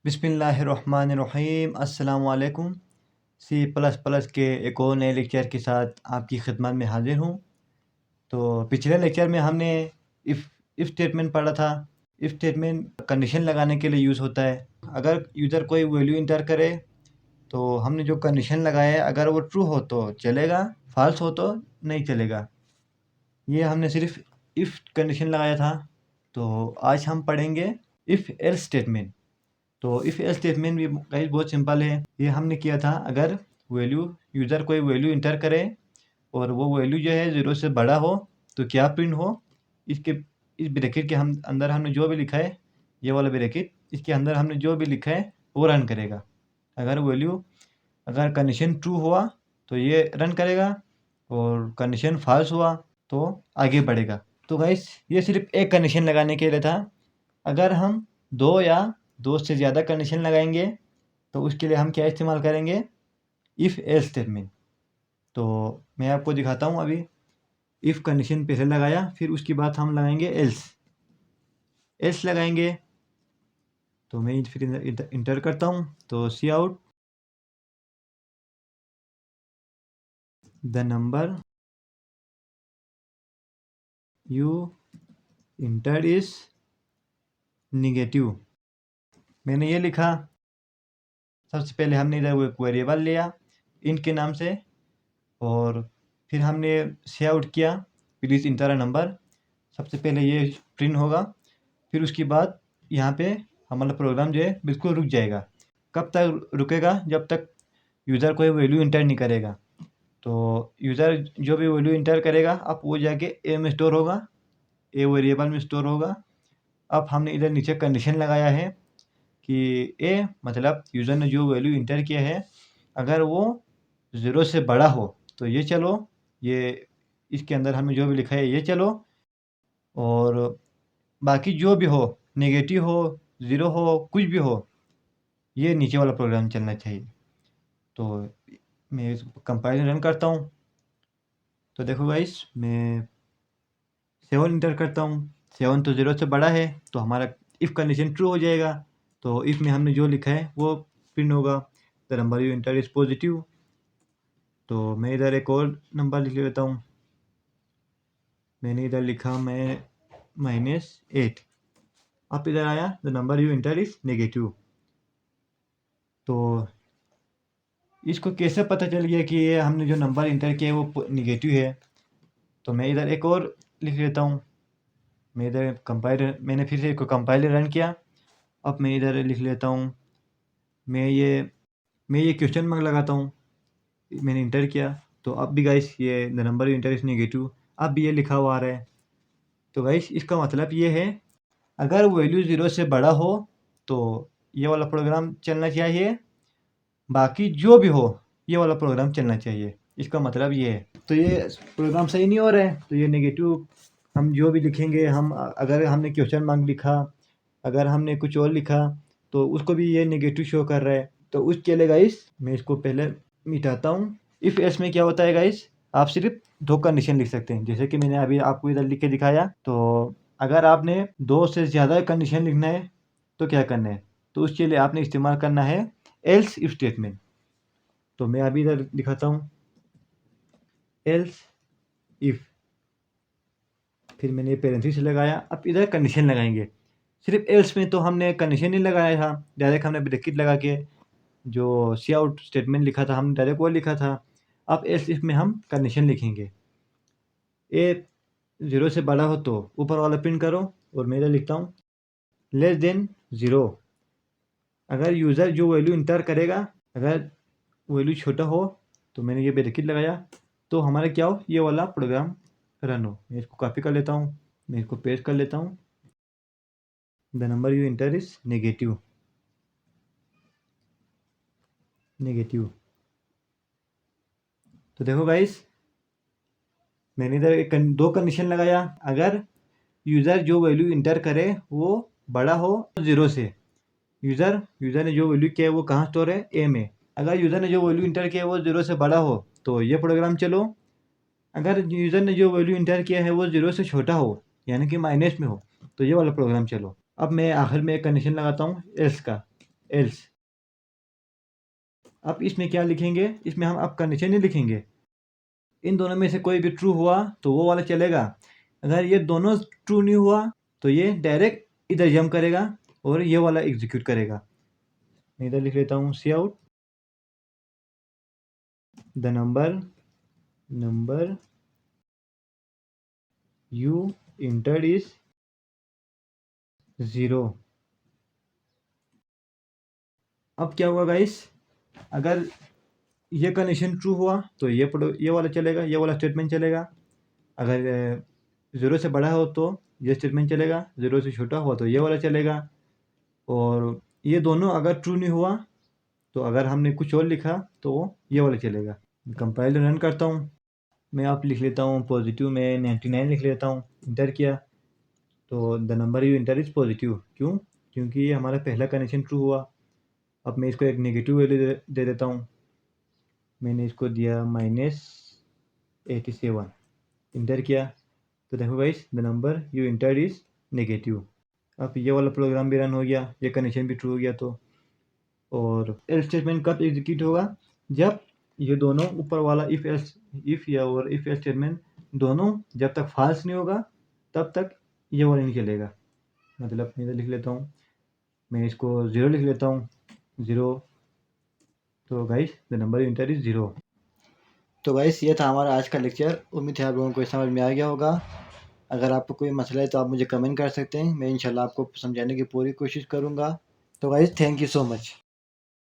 बिस्मिल्लाहिर्रहमानिर्रहीम अस्सलाम वालेकुम। सी प्लस प्लस के एक और नए लेक्चर के साथ आपकी खिदमत में हाजिर हूँ। तो पिछले लेक्चर में हमने इफ़ स्टेटमेंट पढ़ा था। इफ़ स्टेटमेंट कंडीशन लगाने के लिए यूज़ होता है। अगर यूज़र कोई वैल्यू इंटर करे तो हमने जो कंडीशन लगाया है अगर वो ट्रू हो तो चलेगा, फाल्स हो तो नहीं चलेगा। ये हमने सिर्फ इफ़ कंडीशन लगाया था। तो आज हम पढ़ेंगे इफ़ एल्स स्टेटमेंट। तो इफ़ एल्स स्टेटमेंट भी गाइस बहुत सिंपल है। ये हमने किया था, अगर यूज़र कोई वैल्यू इंटर करे और वो वैल्यू जो है 0 से बड़ा हो तो क्या प्रिंट हो। इसके इस ब्रैकेट के हम अंदर हमने जो भी लिखा है, ये वाला ब्रैकेट, इसके अंदर हमने जो भी लिखा है वो रन करेगा। अगर कंडीशन ट्रू हुआ तो ये रन करेगा और कंडीशन फॉल्स हुआ तो आगे बढ़ेगा। तो गाइस ये सिर्फ एक कंडीशन लगाने के लिए था। अगर हम दो या दो से ज़्यादा कंडीशन लगाएंगे तो उसके लिए हम क्या इस्तेमाल करेंगे, इफ़ एल्स स्टेटमेंट। तो मैं आपको दिखाता हूँ अभी। इफ़ कंडीशन पहले लगाया, फिर उसके बाद हम लगाएंगे एल्स। एल्स लगाएंगे तो मैं फिर इंटर करता हूँ। तो cout the number you enter is negative. मैंने ये लिखा। सबसे पहले हमने इधर वो एक वेरिएबल लिया इंट के नाम से और फिर हमने सी आउट किया प्लीज़ इंटर अ नंबर। सबसे पहले ये प्रिंट होगा, फिर उसके बाद यहाँ पे हमारा प्रोग्राम जो है बिल्कुल रुक जाएगा। कब तक रुकेगा, जब तक यूज़र कोई वैल्यू इंटर नहीं करेगा। तो यूज़र जो भी वैल्यू इंटर करेगा अब वो जाके ए में स्टोर होगा, ए वेरिएबल में स्टोर होगा। अब हमने इधर नीचे कंडीशन लगाया है कि ए मतलब यूज़र ने जो वैल्यू इंटर किया है अगर वो 0 से बड़ा हो तो ये चलो, ये इसके अंदर हमने जो भी लिखा है ये चलो, और बाकी जो भी हो, नेगेटिव हो, 0 हो, कुछ भी हो, ये नीचे वाला प्रोग्राम चलना चाहिए। तो मैं कंपाइल रन करता हूँ। तो देखो गाइस, मैं 7 इंटर करता हूँ। 7 तो 0 से बड़ा है तो हमारा इफ़ कंडीशन ट्रू हो जाएगा। तो इफ़ में हमने जो लिखा है वो प्रिंट होगा, the number you enter is positive. तो मैं इधर एक और नंबर लिख लेता हूँ। मैंने इधर लिखा मैं -8। अब इधर आया the number you enter is negative. तो इसको कैसे पता चल गया कि ये हमने जो नंबर इंटर किया है वो नेगेटिव है। तो मैं इधर एक और लिख लेता हूँ। मैं इधर मैंने फिर से एक कंपाइलर रन किया। अब मैं इधर लिख लेता हूँ, मैं ये क्वेश्चन मार्क लगाता हूँ। मैंने इंटर किया तो अब भी गाइस ये the number you enter is negative, अब भी ये लिखा हुआ आ रहा है। तो गाइस इसका मतलब ये है, अगर वैल्यू 0 से बड़ा हो तो ये वाला प्रोग्राम चलना चाहिए, बाकी जो भी हो ये वाला प्रोग्राम चलना चाहिए। इसका मतलब ये है। तो ये प्रोग्राम सही नहीं हो रहा है तो ये नेगेटिव हम जो भी लिखेंगे, हम अगर हमने क्वेश्चन मार्क लिखा, अगर हमने कुछ और लिखा तो उसको भी ये नेगेटिव शो कर रहा है। तो उसके लिए गाइस मैं इसको पहले मिटाता हूँ। इफ़ एल्स में क्या होता है गाइस, आप सिर्फ 2 कंडीशन लिख सकते हैं, जैसे कि मैंने अभी आपको इधर लिख के दिखाया। तो अगर आपने 2 से ज़्यादा कंडीशन लिखना है तो क्या करना है, तो उसके लिए आपने इस्तेमाल करना है एल्स इफ स्टेटमेंट। तो मैं अभी इधर दिखाता हूँ, एल्स इफ, फिर मैंने पैरेंथेसिस लगाया। अब इधर कंडीशन लगाएंगे। सिर्फ एल्स में तो हमने कंडीशन नहीं लगाया था, डायरेक्ट हमने ब्रैकेट लगा के जो सी आउट स्टेटमेंट लिखा था हमने डायरेक्ट वो लिखा था। अब एल्स इफ में हम कंडीशन लिखेंगे, ए 0 से बड़ा हो तो ऊपर वाला प्रिंट करो, और मैं इधर लिखता हूँ लेस देन 0। अगर यूज़र जो वैल्यू इंटर करेगा अगर वैल्यू छोटा हो तो मैंने ये ब्रैकेट लगाया तो हमारा क्या हो, ये वाला प्रोग्राम रन हो। मैं इसको कॉपी कर लेता हूँ, मैं इसको पेस्ट कर लेता हूँ, the number you enter is negative. तो देखो गाइस, मैंने इधर दो कंडीशन लगाया। अगर यूज़र जो वैल्यू इंटर करे वो बड़ा हो 0 से, यूज़र ने जो वैल्यू किया है वो कहाँ स्टोर है, ए में। अगर यूज़र ने जो वैल्यू इंटर किया है वो 0 से बड़ा हो तो ये प्रोग्राम चलो। अगर यूज़र ने जो वैल्यू इंटर किया है वो 0 से छोटा हो, यानी कि माइनस में हो, तो ये वाला प्रोग्राम चलो। अब मैं आखिर में एक कंडीशन लगाता हूँ एल्स का। एल्स। अब इसमें क्या लिखेंगे, इसमें हम अब कंडीशन नहीं लिखेंगे। इन दोनों में से कोई भी ट्रू हुआ तो वो वाला चलेगा। अगर ये दोनों ट्रू नहीं हुआ तो ये डायरेक्ट इधर जंप करेगा और ये वाला एग्जीक्यूट करेगा। मैं इधर लिख लेता हूँ cout the number you entered is 0। अब क्या हुआ गाइस, अगर ये कंडीशन ट्रू हुआ तो ये वाला चलेगा, ये वाला स्टेटमेंट चलेगा। अगर 0 से बड़ा हो तो ये स्टेटमेंट चलेगा, 0 से छोटा हुआ तो ये वाला चलेगा। और ये दोनों अगर ट्रू नहीं हुआ तो अगर हमने कुछ और लिखा तो ये वाला चलेगा। कंपाइल रन करता हूँ, मैं आप लिख लेता हूँ पॉजिटिव में 99 लिख लेता हूँ, इंटर किया तो the number you inter is positive. क्यों? क्योंकि ये हमारा पहला कंडीशन ट्रू हुआ। अब मैं इसको एक नेगेटिव वैल्यू दे देता हूँ, मैंने इसको दिया -87, इंटर किया तो देखो guys the number you inter is negative. अब ये वाला प्रोग्राम भी रन हो गया, ये कंडीशन भी ट्रू हो गया। तो और एल्स स्टेटमेंट कब एग्जीक्यूट होगा, जब ये दोनों ऊपर वाला इफ़ एल्स स्टेटमेंट दोनों जब तक फॉल्स नहीं होगा तब तक ये वाला नहीं चलेगा। मतलब मैं इधर लिख लेता हूँ, मैं इसको 0 लिख लेता हूँ, 0। तो guys the number you inter is 0। तो गाइस ये था हमारा आज का लेक्चर। उम्मीद है आप लोगों को समझ में आ गया होगा। अगर आपको कोई मसला है तो आप मुझे कमेंट कर सकते हैं, मैं इंशाल्लाह आपको समझाने की पूरी कोशिश करूँगा। तो guys thank you so much.